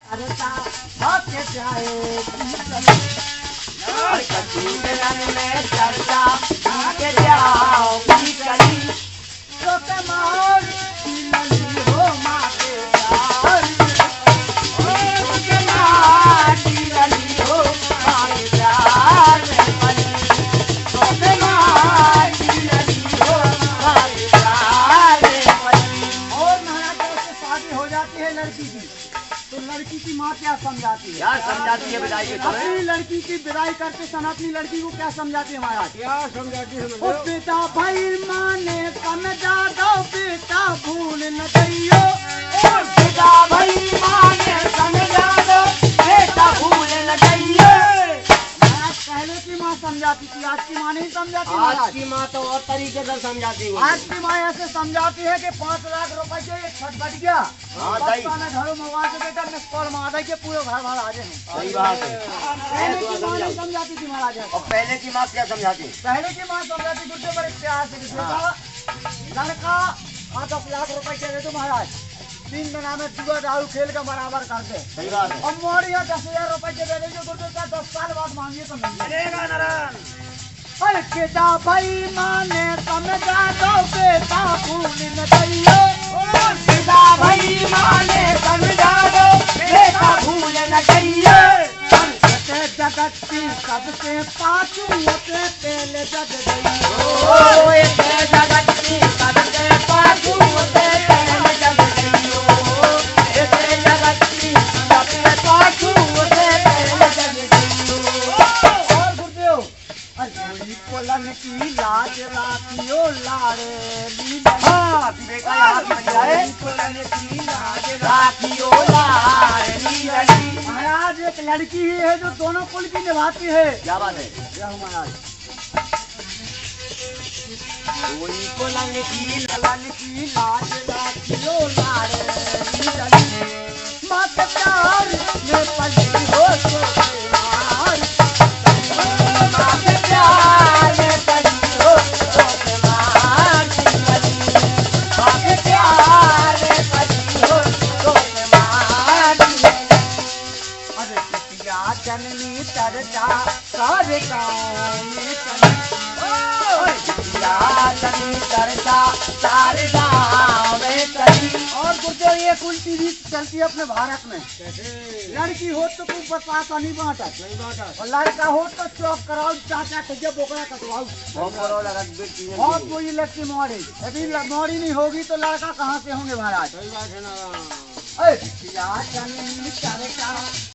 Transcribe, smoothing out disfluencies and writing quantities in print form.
चर्चा भाग्य जाए में चर्चा भाग्य जाओ की कली तो कमाल हो माते यार ओ कमाल हो माते यार में तो कमाल हो माते यार में। और महाराज से शादी हो जाती है लड़की की तो लड़की की माँ क्या समझाती है? क्या समझाती है विदाई के समय? अपनी लड़की की विदाई करते समय अपनी लड़की को क्या समझाती है महाराज? क्या समझाती है? ओ बेटा भाई माने समझा दो बेटा भूल न जाइयो। ओ बेटा भाई माने समझा दो बेटा भूल न जाइयो। महाराज पहले की माँ समझाती थी, आज की माँ नहीं समझाती। आज की माँ तो और तरीके से समझाती है। आज की माँ ऐसे समझाती है कि 5 लाख रुपए के एक छत बच गया, बच्चा ने घरों मोबाइल से बेटा मिस कॉल मार दे के पूरे घर भर आ जाए। सही बात है। पहले की माँ नहीं समझाती थी महाराज। और पहले की माँ क्या समझाती? पहले की माँ समझाती गुड्डे बड़े प्यार से बेटा लड़का 5 लाख रुपए के दे दो महाराज, 3 महीना में जुआ दारू खेल के बराबर कर दे। सही बात है। और मोड़िया 10,000 रुपए के दे दे गुड्डे का 10 साल बाद मांगिए तो मिलेगा नारायण। अरे बेटा भाई माने समझा दो बेटा भूल न जाइयो। बेटा भाई माने समझा दो बेटा भूल न जाइयो। जगत की सबसे पाछू होते पहले जग गई। जगत की सबसे पाछू होते पहले जग गई। जगत की सबसे पाछू होते पहले जग गई। और गुरुदेव कोलन की लाज राखियो लाड़ेली। हाँ बेटा यहाँ की बन जाए। कोलन की लाज राखियो लाड़ली लड़ी। महाराज एक लड़की ही है जो दोनों कुल की निभाती है। क्या बात है? यह महाराज कोई कोलन की कोलन की लाज राखियो लाड़ेली लड़ी। माँ के प्यार में पली हो तो बीमार। माँ के प्यार में पली हो तो बीमार। माँ के प्यार में पली हो तो बीमार। अरे पितिया जननी चर्चा सारे गाँव में चली। पितिया जननी चर्चा सारे गाँव में चली। और गुरुदेव एक उल्टी रीत चलती है अपने भारत में। लड़की हो तो तू बतासा नहीं बांटा, और लड़का हो तो चौक कराओ, चाचा कहिए बोकरा कटवाओ। बहुत बुरी लगती मोड़ी। यदि मोड़ी नहीं होगी तो लड़का कहाँ से होंगे महाराज? पितिया जननी